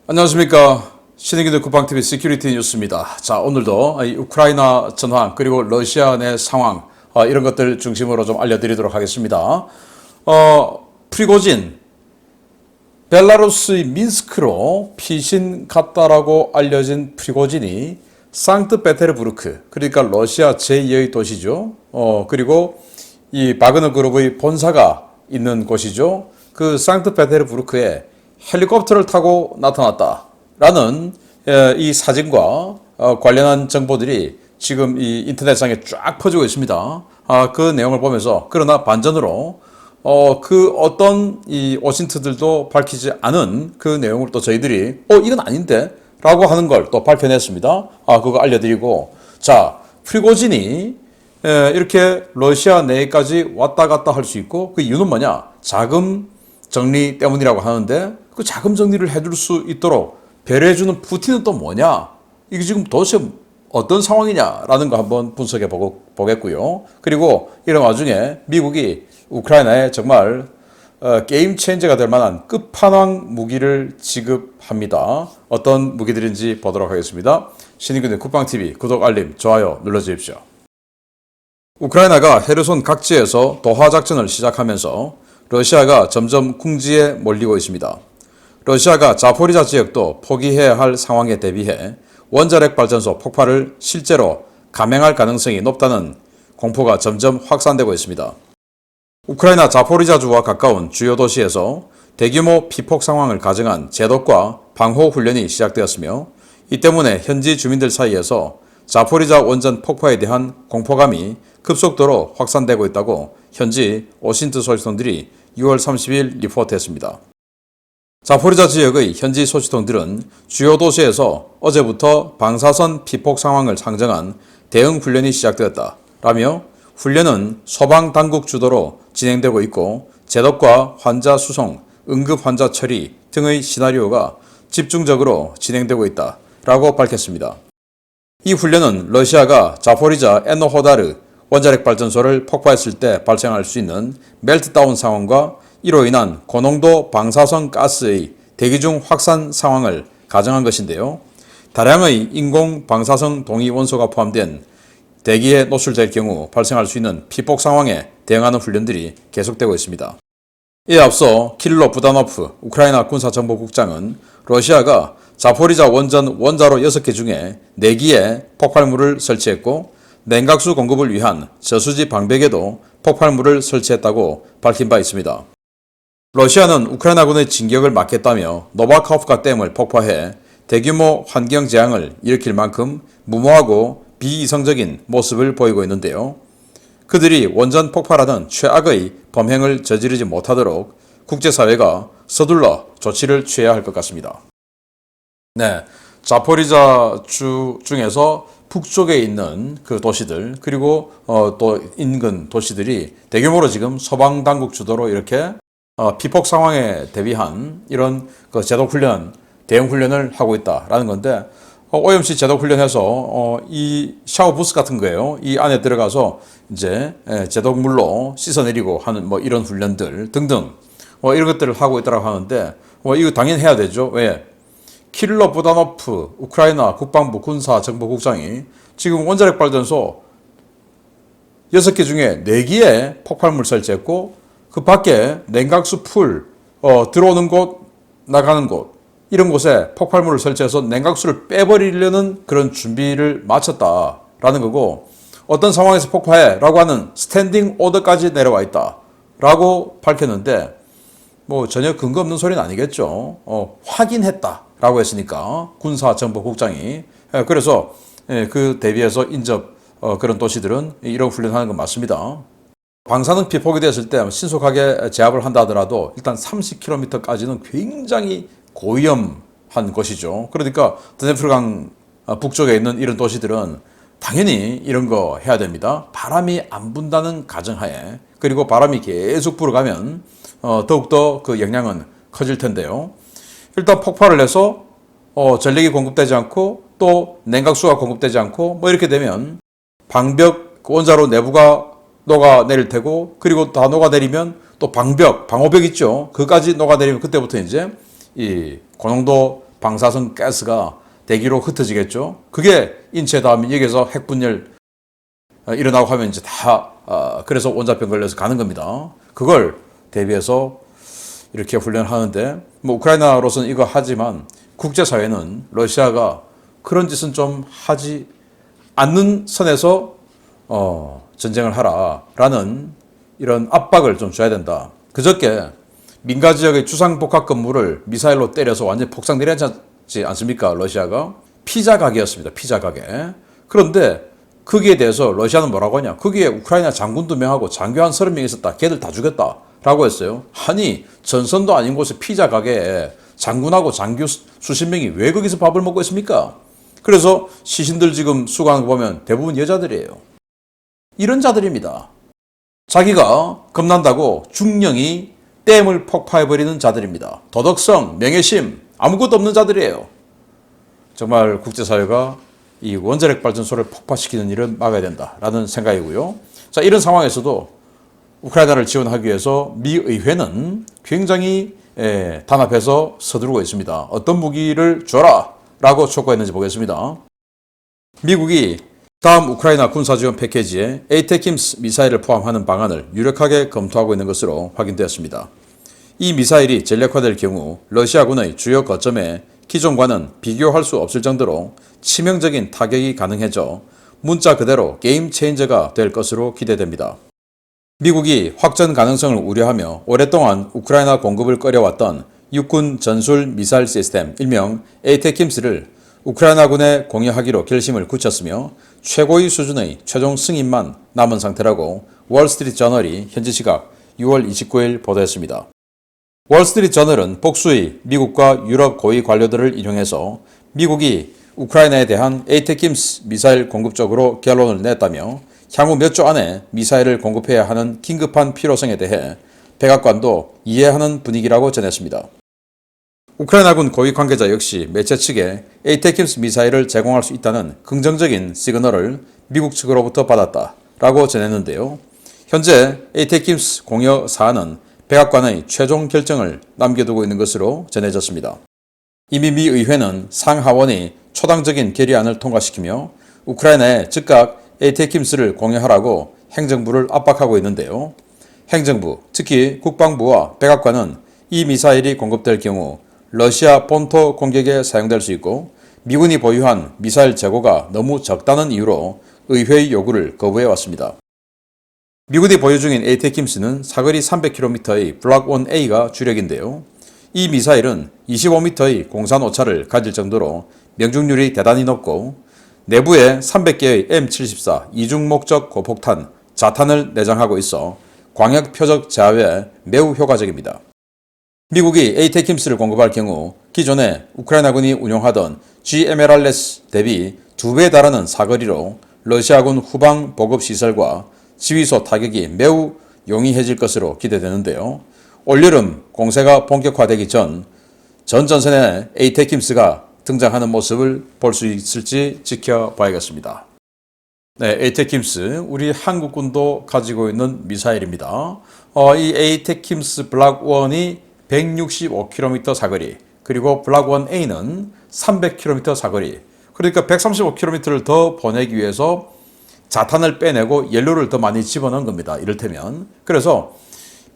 안녕하십니까. 신의기도 국방TV 시큐리티 뉴스입니다. 자, 오늘도 이 우크라이나 전황 그리고 러시아 내 상황 이런 것들 중심으로 좀 알려드리도록 하겠습니다. 프리고진 벨라루스의 민스크로 피신 갔다라고 알려진 프리고진이 상트페테르부르크, 그러니까 러시아 제2의 도시죠. 그리고 이 바그너 그룹의 본사가 있는 곳이죠. 그 상트페테르부르크에 헬리콥터를 타고 나타났다라는 이 사진과 관련한 정보들이 지금 이 인터넷상에 쫙 퍼지고 있습니다. 그 내용을 보면서, 그러나 반전으로 그 어떤 이 오신트들도 밝히지 않은 그 내용을 또 저희들이 이건 아닌데 라고 하는 걸 또 밝혀냈습니다. 그거 알려드리고, 자, 프리고진이 이렇게 러시아 내까지 왔다 갔다 할 수 있고, 그 이유는 뭐냐? 자금 정리 때문이라고 하는데, 그 자금 정리를 해줄 수 있도록 배려해주는 푸틴은 또 뭐냐? 이게 지금 도대체 어떤 상황이냐라는 거 한번 분석해 보겠고요. 그리고 이런 와중에 미국이 우크라이나에 정말 게임 체인저가 될 만한 끝판왕 무기를 지급합니다. 어떤 무기들인지 보도록 하겠습니다. 신의균의 국방TV 구독, 알림, 좋아요 눌러주십시오. 우크라이나가 헤르손 각지에서 도하 작전을 시작하면서 러시아가 점점 궁지에 몰리고 있습니다. 러시아가 자포리자 지역도 포기해야 할 상황에 대비해 원자력 발전소 폭발을 실제로 감행할 가능성이 높다는 공포가 점점 확산되고 있습니다. 우크라이나 자포리자주와 가까운 주요 도시에서 대규모 피폭 상황을 가정한 제독과 방호 훈련이 시작되었으며, 이 때문에 현지 주민들 사이에서 자포리자 원전 폭파에 대한 공포감이 급속도로 확산되고 있다고 현지 오신트 소식통들이 6월 30일 리포트했습니다. 자포리자 지역의 현지 소식통들은 주요 도시에서 어제부터 방사선 피폭 상황을 상정한 대응 훈련이 시작되었다 라며, 훈련은 소방당국 주도로 진행되고 있고 제독과 환자 수송, 응급 환자 처리 등의 시나리오가 집중적으로 진행되고 있다 라고 밝혔습니다. 이 훈련은 러시아가 자포리자 에노호다르 원자력 발전소를 폭파했을 때 발생할 수 있는 멜트다운 상황과 이로 인한 고농도 방사선 가스의 대기 중 확산 상황을 가정한 것인데요. 다량의 인공 방사성 동위 원소가 포함된 대기에 노출될 경우 발생할 수 있는 피폭 상황에 대응하는 훈련들이 계속되고 있습니다. 이에 앞서 키릴로 부다노프 우크라이나 군사정보국장은 러시아가 자포리자 원전 원자로 6개 중에 4기에 폭발물을 설치했고, 냉각수 공급을 위한 저수지 방벽에도 폭발물을 설치했다고 밝힌 바 있습니다. 러시아는 우크라이나군의 진격을 막겠다며 노바카호프카 댐을 폭파해 대규모 환경 재앙을 일으킬 만큼 무모하고 비이성적인 모습을 보이고 있는데요. 그들이 원전 폭발하는 최악의 범행을 저지르지 못하도록 국제사회가 서둘러 조치를 취해야 할 것 같습니다. 네, 자포리자 주 중에서 북쪽에 있는 그 도시들, 그리고 또 인근 도시들이 대규모로 지금 소방당국 주도로 이렇게 피폭 상황에 대비한 이런 그 제독훈련, 대응훈련을 하고 있다라는 건데, 오염시 제독훈련해서 이 샤워부스 같은 거예요. 이 안에 들어가서 이제 제독물로 씻어내리고 하는 뭐 이런 훈련들 등등 이런 것들을 하고 있다고 하는데, 이거 당연히 해야 되죠. 왜? 키릴로 부다노프 우크라이나 국방부 군사정보국장이 지금 원자력 발전소 6개 중에 4기에 폭발물 설치했고, 그 밖에 냉각수 풀 들어오는 곳, 나가는 곳, 이런 곳에 폭발물을 설치해서 냉각수를 빼버리려는 그런 준비를 마쳤다라는 거고, 어떤 상황에서 폭파해 라고 하는 스탠딩 오더까지 내려와 있다 라고 밝혔는데, 뭐 전혀 근거 없는 소리는 아니겠죠. 확인했다 라고 했으니까 군사정보국장이. 그래서 그 대비해서 인접 그런 도시들은 이런 훈련하는 건 맞습니다. 방사능 피폭이 됐을 때 신속하게 제압을 한다 하더라도 일단 30km까지는 굉장히 고위험한 곳이죠. 그러니까 드네프르강 북쪽에 있는 이런 도시들은 당연히 이런 거 해야 됩니다. 바람이 안 분다는 가정하에, 그리고 바람이 계속 불어가면 더욱더 그 영향은 커질 텐데요. 일단 폭발을 해서 전력이 공급되지 않고 또 냉각수가 공급되지 않고 뭐 이렇게 되면 방벽 원자로 내부가 녹아내릴 테고, 그리고 다 녹아내리면 또 방호벽 있죠. 그까지 녹아내리면 그때부터 이제 이 고농도 방사성 가스가 대기로 흩어지겠죠. 그게 인체에 닿으면 여기서 핵분열 일어나고 하면 이제 다 그래서 원자병 걸려서 가는 겁니다. 그걸 대비해서 이렇게 훈련하는데 뭐 우크라이나로서는 이거 하지만 국제사회는 러시아가 그런 짓은 좀 하지 않는 선에서 전쟁을 하라라는 이런 압박을 좀 줘야 된다. 그저께 민가 지역의 주상복합 건물을 미사일로 때려서 완전히 폭삭 내렸지 않습니까? 러시아가 피자 가게였습니다. 피자 가게. 그런데 거기에 대해서 러시아는 뭐라고 하냐? 거기에 우크라이나 장군 2명하고 장교 한 30명 있었다. 걔들 다 죽였다라고 했어요. 아니 전선도 아닌 곳에 피자 가게에 장군하고 장교 수십 명이 왜 거기서 밥을 먹고 있습니까? 그래서 시신들 지금 수거하는 거 보면 대부분 여자들이에요. 이런 자들입니다. 자기가 겁난다고 중령이 댐을 폭파해버리는 자들입니다. 도덕성, 명예심 아무것도 없는 자들이에요. 정말 국제사회가 이 원자력 발전소를 폭파시키는 일은 막아야 된다라는 생각이고요. 자, 이런 상황에서도 우크라이나를 지원하기 위해서 미 의회는 굉장히 단합해서 서두르고 있습니다. 어떤 무기를 줘라 라고 촉구했는지 보겠습니다. 미국이 다음 우크라이나 군사지원 패키지에 에이테킴스 미사일을 포함하는 방안을 유력하게 검토하고 있는 것으로 확인되었습니다. 이 미사일이 전략화될 경우 러시아군의 주요 거점에 기존과는 비교할 수 없을 정도로 치명적인 타격이 가능해져 문자 그대로 게임 체인저가 될 것으로 기대됩니다. 미국이 확전 가능성을 우려하며 오랫동안 우크라이나 공급을 꺼려왔던 육군 전술 미사일 시스템 일명 에이테킴스를 우크라이나군에 공유하기로 결심을 굳혔으며 최고의 수준의 최종 승인만 남은 상태라고 월스트리트 저널이 현지 시각 6월 29일 보도했습니다. 월스트리트 저널은 복수의 미국과 유럽 고위 관료들을 인용해서 미국이 우크라이나에 대한 에이테킴스 미사일 공급 쪽으로 결론을 냈다며 향후 몇 주 안에 미사일을 공급해야 하는 긴급한 필요성에 대해 백악관도 이해하는 분위기라고 전했습니다. 우크라이나군 고위 관계자 역시 매체 측에 에이테킴스 미사일을 제공할 수 있다는 긍정적인 시그널을 미국 측으로부터 받았다라고 전했는데요. 현재 에이테킴스 공여 사안은 백악관의 최종 결정을 남겨두고 있는 것으로 전해졌습니다. 이미 미 의회는 상하원이 초당적인 결의안을 통과시키며 우크라이나에 즉각 에이테킴스를 공유하라고 행정부를 압박하고 있는데요. 행정부, 특히 국방부와 백악관은 이 미사일이 공급될 경우 러시아 본토 공격에 사용될 수 있고 미군이 보유한 미사일 재고가 너무 적다는 이유로 의회의 요구를 거부해왔습니다. 미군이 보유 중인 에이테킴스는 사거리 300km의 블락 1A가 주력인데요. 이 미사일은 25m의 공산 오차를 가질 정도로 명중률이 대단히 높고 내부에 300개의 M74 이중 목적 고폭탄, 자탄을 내장하고 있어 광역 표적 제압에 매우 효과적입니다. 미국이 에이테킴스를 공급할 경우 기존에 우크라이나군이 운용하던 GMLRS 대비 2배에 달하는 사거리로 러시아군 후방 보급시설과 지휘소 타격이 매우 용이해질 것으로 기대되는데요. 올여름 공세가 본격화되기 전 전선에 에이테킴스가 등장하는 모습을 볼 수 있을지 지켜봐야겠습니다. 네, 에이테킴스 우리 한국군도 가지고 있는 미사일입니다. 이 에이테킴스 블락 1이 165km 사거리 그리고 블락 1A는 300km 사거리 그러니까 135km를 더 보내기 위해서 자탄을 빼내고 연료를 더 많이 집어넣은 겁니다. 이를테면 그래서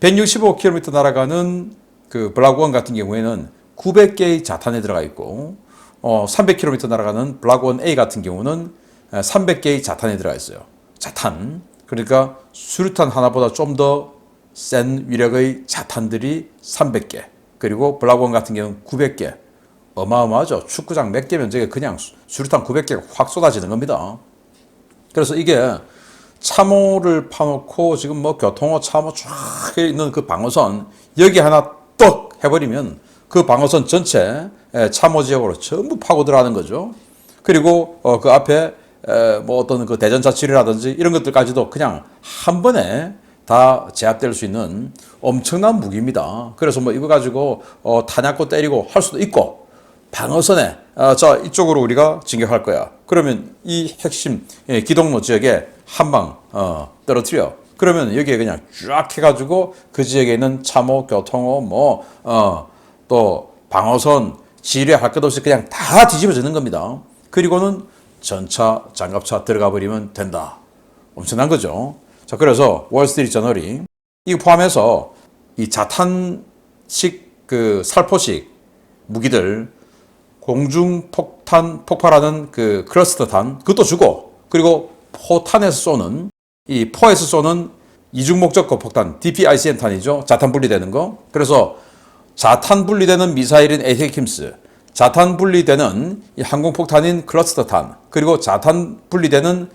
165km 날아가는 그 블락 1 같은 경우에는 900개의 자탄이 들어가 있고 300km 날아가는 블락 1A 같은 경우는 300개의 자탄이 들어가 있어요. 자탄 그러니까 수류탄 하나보다 좀 더 센 위력의 자탄들이 300개 그리고 블락 1 같은 경우는 900개 어마어마하죠. 축구장 몇 개면 저게 그냥 수류탄 900개가 확 쏟아지는 겁니다. 그래서 이게 참호를 파놓고 지금 뭐 교통호 참호 쫙 있는 그 방어선 여기 하나 떡 해버리면 그 방어선 전체 참호 지역으로 전부 파고 들어가는 거죠. 그리고 그 앞에 뭐 어떤 그 대전차출이라든지 이런 것들까지도 그냥 한 번에 다 제압될 수 있는 엄청난 무기입니다. 그래서 뭐 이거 가지고 탄약고 때리고 할 수도 있고 방어선에 자 이쪽으로 우리가 진격할 거야. 그러면 이 핵심 기동로 지역에 한 방 떨어뜨려. 그러면 여기에 그냥 쫙 해가지고 그 지역에 있는 참호, 교통호, 또 방어선 지뢰 할 것 없이 그냥 다 뒤집어지는 겁니다. 그리고는 전차, 장갑차 들어가 버리면 된다. 엄청난 거죠. 자, 그래서 월스트리트 저널이 이거 포함해서 이 자탄식 그 살포식 무기들 공중 폭탄 폭발하는 그 클러스터탄 그것도 주고 그리고 포탄에서 쏘는 이 포에서 쏘는 이중 목적고 폭탄 DPICM탄이죠. 자탄 분리되는 거. 그래서 자탄 분리되는 미사일인 에이테킴스, 자탄 분리되는 이 항공폭탄인 클러스터탄, 그리고 자탄 분리되는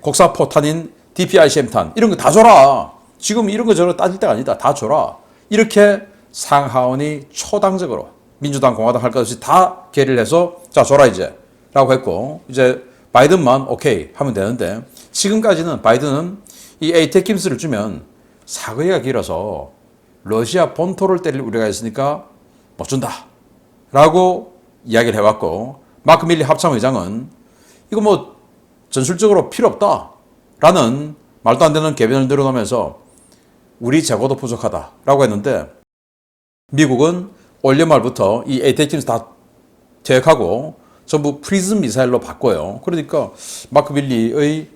곡사포탄인 DPICM탄 이런 거 다 줘라. 지금 이런 거 저런 따질 때가 아니다. 다 줘라. 이렇게 상하원이 초당적으로 민주당, 공화당 할 것 없이 다 계리를 해서 자 줘라 이제 라고 했고 이제 바이든만 오케이 하면 되는데 지금까지는 바이든은 이 에이테킴스를 주면 사거리가 길어서 러시아 본토를 때릴 우려가 있으니까 못 준다 라고 이야기를 해왔고 마크 밀리 합참의장은 이거 뭐 전술적으로 필요 없다 라는 말도 안 되는 궤변을 늘어놓으면서 우리 재고도 부족하다 라고 했는데 미국은 올 연말부터 이 에이테킴스 다 퇴역하고 전부 프리즘 미사일로 바꿔요. 그러니까 마크 밀리의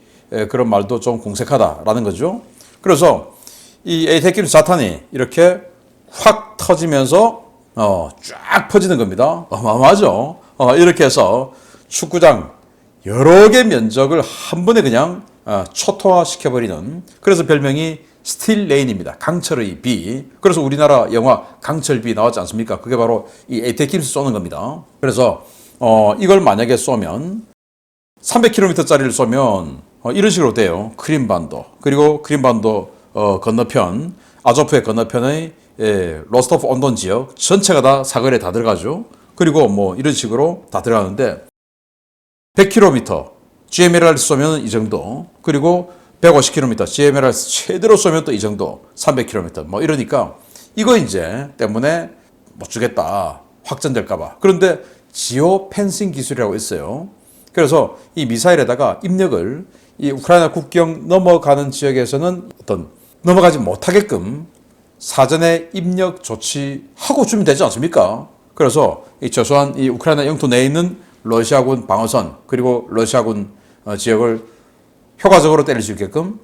그런 말도 좀 공색하다라는 거죠. 그래서 이 에이테킴스 자탄이 이렇게 확 터지면서 쫙 퍼지는 겁니다. 어마어마하죠. 이렇게 해서 축구장 여러 개 면적을 한 번에 그냥 초토화 시켜버리는 그래서 별명이 스틸 레인입니다. 강철의 비. 그래서 우리나라 영화 강철비 나왔지 않습니까? 그게 바로 이 에이테킴스 쏘는 겁니다. 그래서 이걸 만약에 쏘면 300km짜리를 쏘면 이런 식으로 돼요. 크림반도 그리고 크림반도 건너편 아조프의 건너편의 로스토프 온돈 지역 전체가 다 사거리에 다 들어가죠. 그리고 뭐 이런 식으로 다 들어가는데 100km GMLRS 쏘면 이 정도 그리고 150km GMLRS 최대로 쏘면 또 이 정도 300km 뭐 이러니까 이거 이제 때문에 못 주겠다 확전될까봐. 그런데 지오 펜싱 기술이라고 있어요. 그래서 이 미사일에다가 입력을 이 우크라이나 국경 넘어가는 지역에서는 어떤 넘어가지 못하게끔 사전에 입력 조치하고 주면 되지 않습니까? 그래서 이 최소한 이 우크라이나 영토 내에 있는 러시아군 방어선 그리고 러시아군 지역을 효과적으로 때릴 수 있게끔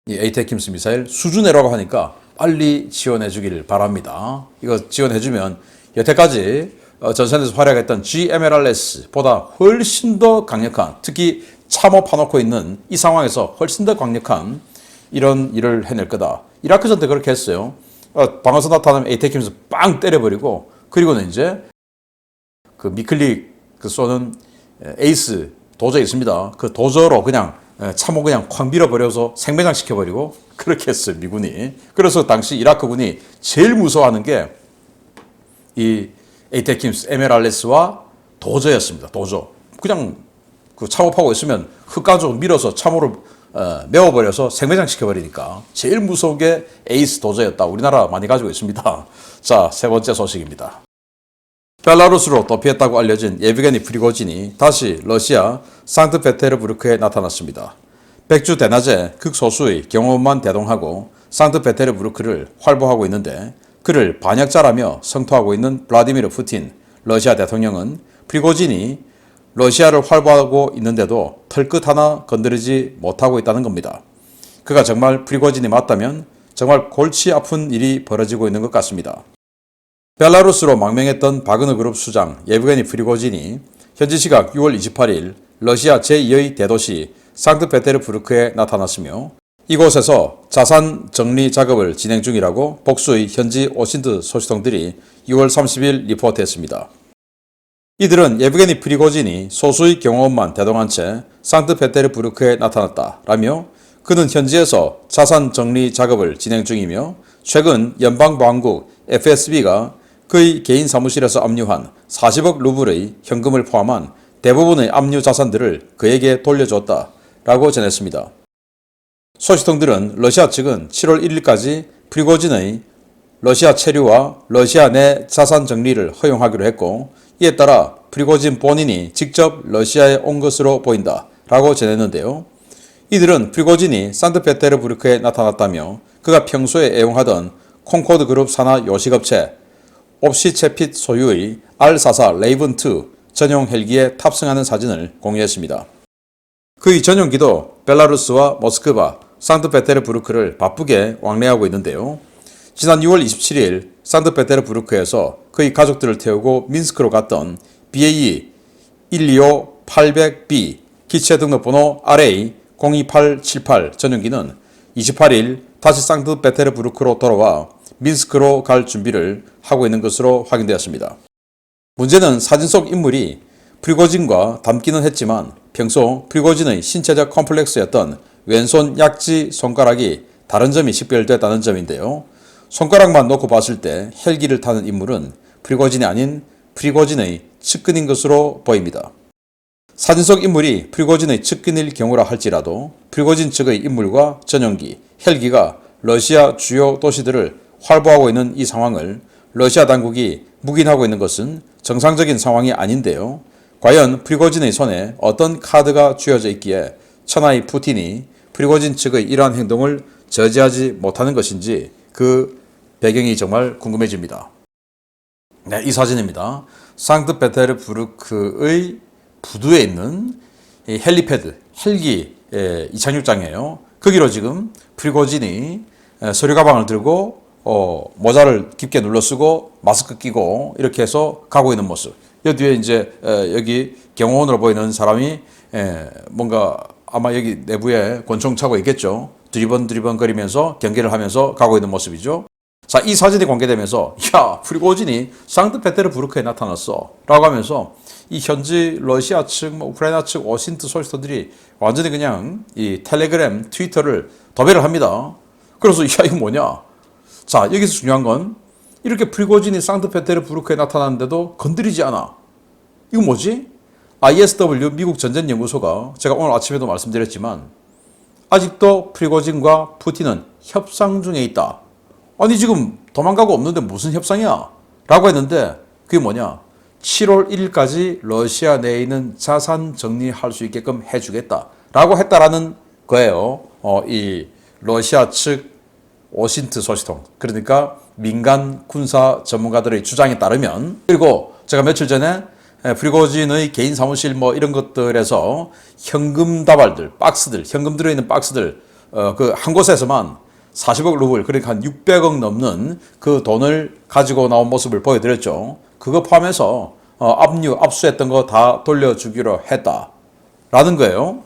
이 에이테킴스 미사일 수준내라고 하니까 빨리 지원해 주길 바랍니다. 이거 지원해 주면 여태까지 전선에서 활약했던 GMLRS보다 훨씬 더 강력한 특히 참호 파놓고 있는 이 상황에서 훨씬 더 강력한 이런 일을 해낼 거다. 이라크전 때 그렇게 했어요. 방어선 나타나면 에이테킴스 빵 때려버리고 그리고는 이제 그 미클릭 그 쏘는 에이스 도저 있습니다. 그 도저로 그냥 참호 그냥 콱 밀어버려서 생매장 시켜버리고 그렇게 했어요. 미군이. 그래서 당시 이라크군이 제일 무서워하는 게 이 에이테킴스 MLRS와 도저였습니다. 도저. 그냥 그 참호파고 있으면 흙가지고 밀어서 참호를 메워버려서 생매장 시켜버리니까 제일 무서운 게 에이스 도저였다. 우리나라 많이 가지고 있습니다. 자, 세 번째 소식입니다. 벨라루스로 도피했다고 알려진 예브게니 프리고진이 다시 러시아 상트페테르부르크에 나타났습니다. 백주 대낮에 극소수의 경호원만 대동하고 상트페테르부르크를 활보하고 있는데 그를 반역자라며 성토하고 있는 블라디미르 푸틴 러시아 대통령은 프리고진이 러시아를 활보하고 있는데도 털끝 하나 건드리지 못하고 있다는 겁니다. 그가 정말 프리고진이 맞다면 정말 골치 아픈 일이 벌어지고 있는 것 같습니다. 벨라루스로 망명했던 바그너 그룹 수장 예브게니 프리고진이 현지 시각 6월 28일 러시아 제2의 대도시 상트페테르부르크에 나타났으며 이곳에서 자산 정리 작업을 진행 중이라고 복수의 현지 오신트 소식통들이 6월 30일 리포트했습니다. 이들은 예브게니 프리고진이 소수의 경호원만 대동한 채 상트페테르부르크에 나타났다라며 그는 현지에서 자산 정리 작업을 진행 중이며 최근 연방보안국 FSB가 그의 개인 사무실에서 압류한 40억 루블의 현금을 포함한 대부분의 압류 자산들을 그에게 돌려줬다라고 전했습니다. 소식통들은 러시아 측은 7월 1일까지 프리고진의 러시아 체류와 러시아 내 자산 정리를 허용하기로 했고 이에 따라 프리고진 본인이 직접 러시아에 온 것으로 보인다라고 전했는데요. 이들은 프리고진이 산트페테르부르크에 나타났다며 그가 평소에 애용하던 콩코드 그룹 산하 요식업체 옵시 채핏 소유의 R-44 레이븐2 전용 헬기에 탑승하는 사진을 공유했습니다. 그의 전용기도 벨라루스와 모스크바, 상트페테르부르크를 바쁘게 왕래하고 있는데요. 지난 6월 27일 상트페테르부르크에서 그의 가족들을 태우고 민스크로 갔던 BAE 125-800B 기체 등록번호 RA02878 전용기는 28일 다시 상트페테르부르크로 돌아와 민스크로 갈 준비를 하고 있는 것으로 확인되었습니다. 문제는 사진 속 인물이 프리고진과 닮기는 했지만 평소 프리고진의 신체적 컴플렉스였던 왼손 약지 손가락이 다른 점이 식별됐다는 점인데요. 손가락만 놓고 봤을 때 헬기를 타는 인물은 프리고진이 아닌 프리고진의 측근인 것으로 보입니다. 사진 속 인물이 프리고진의 측근일 경우라 할지라도 프리고진 측의 인물과 전용기, 헬기가 러시아 주요 도시들을 활보하고 있는 이 상황을 러시아 당국이 묵인하고 있는 것은 정상적인 상황이 아닌데요. 과연 프리고진의 손에 어떤 카드가 쥐어져 있기에 천하의 푸틴이 프리고진 측의 이러한 행동을 저지하지 못하는 것인지 그 배경이 정말 궁금해집니다. 네, 이 사진입니다. 상트페테르부르크의 부두에 있는 이 헬리패드, 헬기 이착륙장이에요. 거기로 지금 프리고진이 서류 가방을 들고 모자를 깊게 눌러 쓰고 마스크 끼고 이렇게 해서 가고 있는 모습. 여기 뒤에 이제 여기 경호원으로 보이는 사람이 뭔가 아마 여기 내부에 권총 차고 있겠죠. 두리번 거리면서 경계를 하면서 가고 있는 모습이죠. 자, 이 사진이 공개되면서 야, 프리고진이 상트페테르부르크에 나타났어 라고 하면서 이 현지 러시아 측, 우크라이나 측 오신트 소식터들이 완전히 그냥 이 텔레그램, 트위터를 도배를 합니다. 그래서 야, 이거 뭐냐? 자, 여기서 중요한 건 이렇게 프리고진이 상트페테르부르크에 나타났는데도 건드리지 않아. 이거 뭐지? ISW 미국 전쟁연구소가 제가 오늘 아침에도 말씀드렸지만 아직도 프리고진과 푸틴은 협상 중에 있다. 아니 지금 도망가고 없는데 무슨 협상이야? 라고 했는데 그게 뭐냐? 7월 1일까지 러시아 내에 있는 자산 정리할 수 있게끔 해주겠다. 라고 했다라는 거예요. 이 러시아 측 오신트 소식통. 그러니까 민간 군사 전문가들의 주장에 따르면 그리고 제가 며칠 전에 프리고진의 개인 사무실 뭐 이런 것들에서 현금 다발들, 박스들, 현금 들어있는 박스들 그 한 곳에서만 40억 루블, 그러니까 한 600억 넘는 그 돈을 가지고 나온 모습을 보여드렸죠. 그거 포함해서 압수했던 거 다 돌려주기로 했다라는 거예요.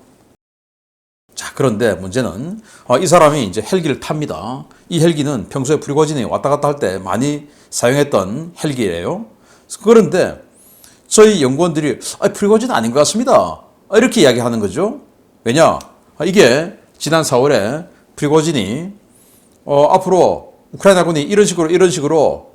자, 그런데 문제는 이 사람이 이제 헬기를 탑니다. 이 헬기는 평소에 프리고진이 왔다 갔다 할 때 많이 사용했던 헬기예요. 그런데 저희 연구원들이 프리고진 아닌 것 같습니다. 이렇게 이야기하는 거죠. 왜냐? 이게 지난 4월에 프리고진이 앞으로 우크라이나군이 이런 식으로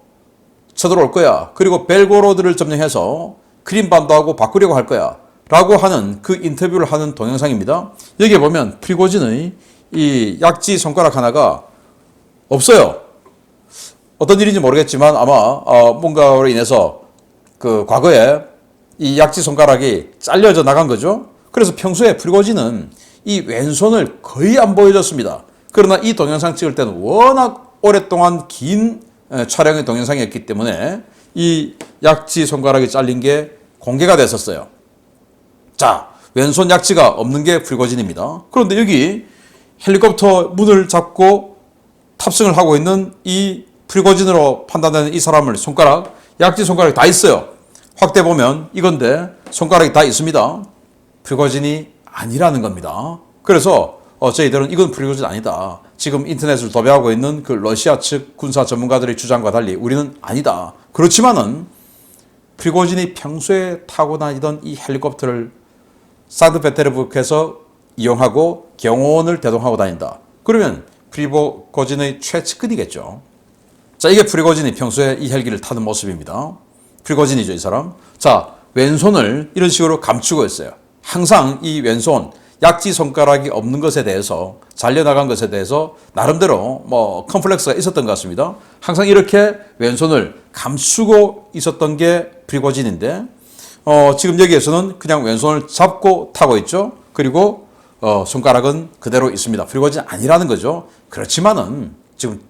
쳐들어올 거야. 그리고 벨고로드를 점령해서 크림반도하고 바꾸려고 할 거야. 라고 하는 그 인터뷰를 하는 동영상입니다. 여기에 보면 프리고진의 이 약지 손가락 하나가 없어요. 어떤 일인지 모르겠지만 아마 뭔가로 인해서 그 과거에 이 약지 손가락이 잘려져 나간 거죠. 그래서 평소에 프리고진은 이 왼손을 거의 안 보여줬습니다. 그러나 이 동영상 찍을 때는 워낙 오랫동안 긴 촬영의 동영상이었기 때문에 이 약지 손가락이 잘린 게 공개가 됐었어요. 자, 왼손 약지가 없는 게 프리고진입니다. 그런데 여기 헬리콥터 문을 잡고 탑승을 하고 있는 이 프리고진으로 판단되는 이 사람을 손가락, 약지 손가락이 다 있어요. 확대 보면 이건데 손가락이 다 있습니다. 프리고진이 아니라는 겁니다. 그래서 저희들은 이건 프리고진 아니다. 지금 인터넷을 도배하고 있는 그 러시아 측 군사 전문가들의 주장과 달리 우리는 아니다. 그렇지만은 프리고진이 평소에 타고 다니던 이 헬리콥터를 상트페테르부르크에서 이용하고 경호원을 대동하고 다닌다. 그러면 프리고진의 최측근이겠죠. 자, 이게 프리고진이 평소에 이 헬기를 타는 모습입니다. 프리고진이죠, 이 사람. 자, 왼손을 이런 식으로 감추고 있어요. 항상 이 왼손, 약지 손가락이 없는 것에 대해서, 잘려나간 것에 대해서 나름대로 컴플렉스가 있었던 것 같습니다. 항상 이렇게 왼손을 감추고 있었던 게 프리고진인데 지금 여기에서는 그냥 왼손을 잡고 타고 있죠. 그리고 손가락은 그대로 있습니다. 프리고진 아니라는 거죠. 그렇지만은 지금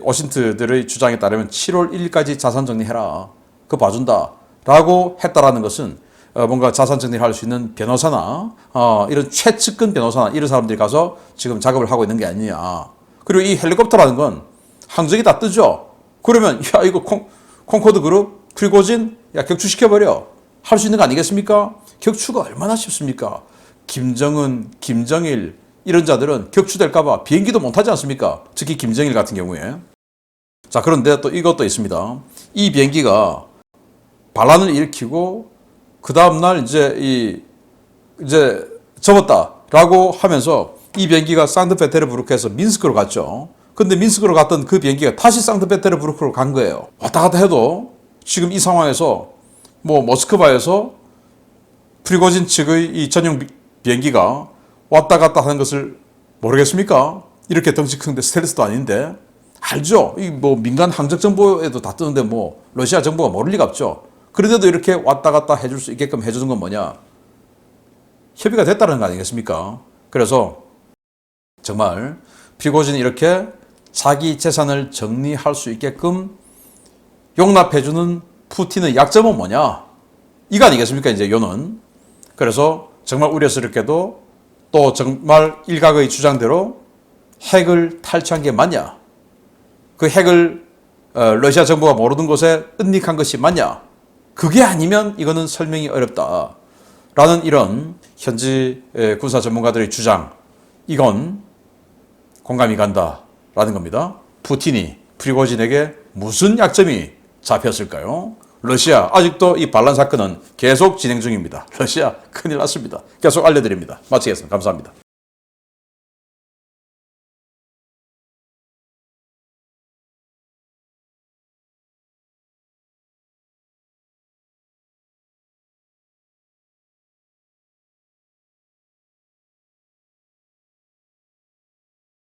오신트들의 주장에 따르면 7월 1일까지 자산 정리해라. 그거 봐준다. 라고 했다라는 것은 뭔가 자산 정리를 할 수 있는 변호사나 이런 최측근 변호사나 이런 사람들이 가서 지금 작업을 하고 있는 게 아니냐. 그리고 이 헬리콥터라는 건 항적이 다 뜨죠. 그러면 야 이거 콩코드 그룹 프리고진 야 격추시켜버려. 할 수 있는 거 아니겠습니까? 격추가 얼마나 쉽습니까? 김정은, 김정일 이런 자들은 격추될까봐 비행기도 못 타지 않습니까? 특히 김정일 같은 경우에. 자, 그런데 또 이것도 있습니다. 이 비행기가 반란을 일으키고 그 다음날 이제 접었다라고 하면서 이 비행기가 상트페테르부르크에서 민스크로 갔죠. 근데 민스크로 갔던 그 비행기가 다시 상트페테르부르크로 간 거예요. 왔다 갔다 해도 지금 이 상황에서 뭐 모스크바에서 프리고진 측의 이 전용 비행기가 왔다 갔다 하는 것을 모르겠습니까? 이렇게 덩치 큰데 스텔스도 아닌데 알죠? 이 뭐 민간 항적 정보에도 다 뜨는데 뭐 러시아 정보가 모를 리가 없죠. 그런데도 이렇게 왔다 갔다 해줄 수 있게끔 해주는 건 뭐냐? 협의가 됐다는 거 아니겠습니까? 그래서 정말 프리고진이 이렇게 자기 재산을 정리할 수 있게끔 용납해주는 푸틴의 약점은 뭐냐? 이거 아니겠습니까? 이제 요는. 그래서 정말 우려스럽게도 또 정말 일각의 주장대로 핵을 탈취한 게 맞냐? 그 핵을 러시아 정부가 모르는 곳에 은닉한 것이 맞냐? 그게 아니면 이거는 설명이 어렵다. 라는 이런 현지 군사 전문가들의 주장. 이건 공감이 간다. 라는 겁니다. 푸틴이 프리고진에게 무슨 약점이 잡혔을까요? 러시아 아직도 이 반란 사건은 계속 진행 중입니다. 러시아 큰일 났습니다. 계속 알려드립니다. 마치겠습니다. 감사합니다.